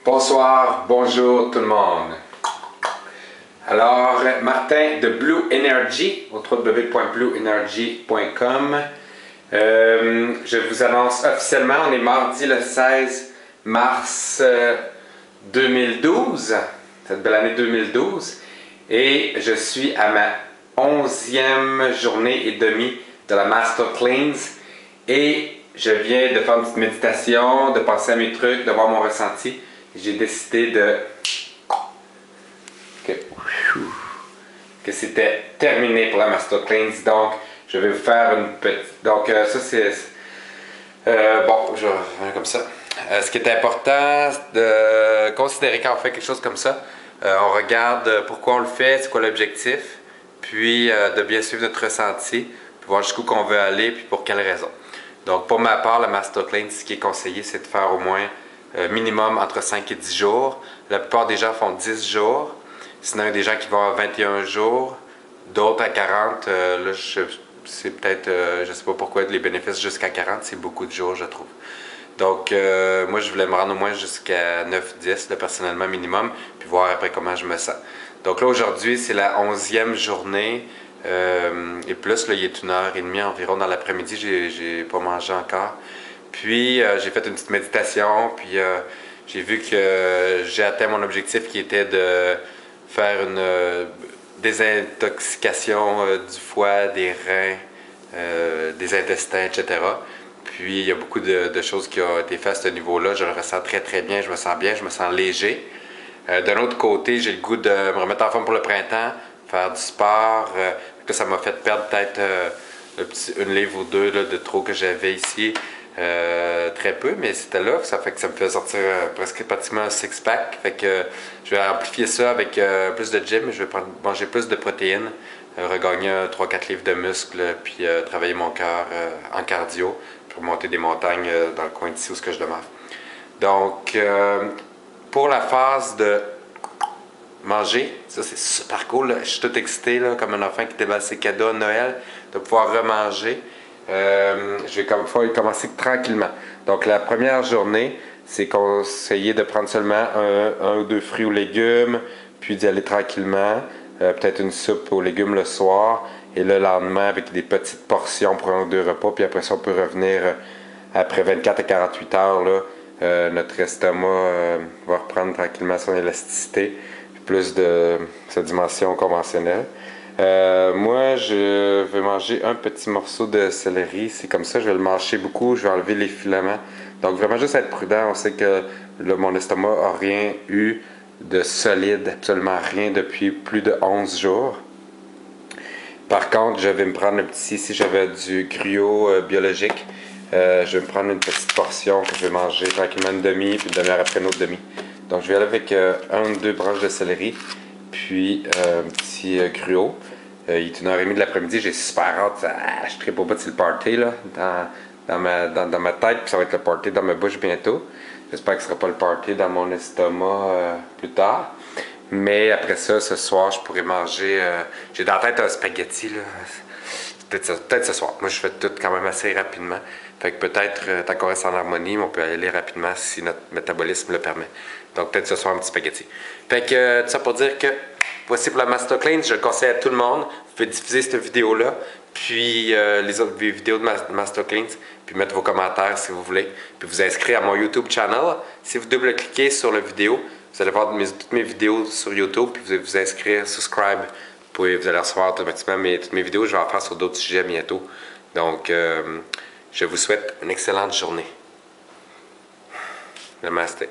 Bonsoir, bonjour tout le monde. Alors, Martin de Blue Energy, au www.blueenergy.com. Je vous annonce officiellement, on est mardi le 16 mars 2012, cette belle année 2012, et je suis à ma 11e journée et demie de la Master Cleanse, et je viens de faire une petite méditation, de penser à mes trucs, de voir mon ressenti. J'ai décidé que c'était terminé pour la Master Cleanse, donc je vais vous faire une petite... Donc ça c'est... bon, je vais revenir comme ça. Ce qui est important de considérer quand on fait quelque chose comme ça, on regarde pourquoi on le fait, c'est quoi l'objectif, puis de bien suivre notre ressenti, puis voir jusqu'où qu'on veut aller, puis pour quelle raison. Donc pour ma part, la Master Cleanse, ce qui est conseillé, c'est de faire au moins minimum entre 5 et 10 jours. La plupart des gens font 10 jours. Sinon, il y a des gens qui vont à 21 jours, d'autres à 40. Là, c'est peut-être, je ne sais pas pourquoi, les bénéfices jusqu'à 40, c'est beaucoup de jours, je trouve. Donc, moi, je voulais me rendre au moins jusqu'à 9-10, personnellement, minimum, puis voir après comment je me sens. Donc là, aujourd'hui, c'est la 11e journée. Et plus, là, il est 1h30 environ dans l'après-midi, j'ai pas mangé encore. Puis j'ai fait une petite méditation, puis j'ai vu que j'ai atteint mon objectif qui était de faire une désintoxication du foie, des reins, des intestins, etc. Puis il y a beaucoup de choses qui ont été faites à ce niveau-là. Je le ressens très très bien, je me sens bien, je me sens léger. D'un autre côté, j'ai le goût de me remettre en forme pour le printemps, faire du sport. Ça m'a fait perdre peut-être une livre ou deux là, de trop que j'avais ici. Très peu, mais c'était là, ça fait que ça me fait sortir presque pratiquement un six-pack. Fait que je vais amplifier ça avec plus de gym, je vais manger plus de protéines, regagner 3-4 livres de muscles, puis travailler mon cœur en cardio pour monter des montagnes dans le coin d'ici où ce que je demeure. Donc, pour la phase de manger, ça c'est super cool, là. Je suis tout excité là, comme un enfant qui déballe ses cadeaux à Noël, de pouvoir remanger. Je vais commencer tranquillement. Donc la première journée, c'est conseillé de prendre seulement un ou deux fruits ou légumes, puis d'y aller tranquillement, peut-être une soupe aux légumes le soir, et le lendemain avec des petites portions pour un ou deux repas, puis après ça on peut revenir après 24 à 48 heures, là, notre estomac va reprendre tranquillement son élasticité, plus de sa dimension conventionnelle. Moi, je vais manger un petit morceau de céleri. C'est comme ça, je vais le mâcher beaucoup, je vais enlever les filaments. Donc, vraiment juste être prudent. On sait que mon estomac n'a rien eu de solide, absolument rien, depuis plus de 11 jours. Par contre, je vais me prendre un petit, si j'avais du gruau biologique, je vais me prendre une petite portion que je vais manger tranquillement une demi, puis une demi-heure après une autre demi. Donc, je vais aller avec un ou deux branches de céleri, puis un petit gruau. Il est 1h30 de l'après-midi, j'ai super hâte. Je tripe au bout, c'est le party là, dans ma tête, puis ça va être le party dans ma bouche bientôt. J'espère que ce ne sera pas le party dans mon estomac plus tard. Mais après ça, ce soir, je pourrais manger. J'ai dans la tête un spaghetti là. Peut-être ce soir. Moi, je fais tout quand même assez rapidement. Fait que peut-être, tant qu'on reste en harmonie, on peut aller rapidement si notre métabolisme le permet. Donc, peut-être ce soir, un petit spaghetti. Fait que, tout ça pour dire que voici pour la Master Cleanse. Je le conseille à tout le monde. Vous pouvez diffuser cette vidéo-là, puis les autres vidéos de Master Cleanse, puis mettre vos commentaires si vous voulez. Puis vous inscrire à mon YouTube channel. Si vous double-cliquez sur la vidéo, vous allez voir toutes mes vidéos sur YouTube, puis vous allez vous inscrire, subscribe. Vous allez recevoir automatiquement toutes mes vidéos. Je vais en faire sur d'autres sujets bientôt. Donc, je vous souhaite une excellente journée. Namaste.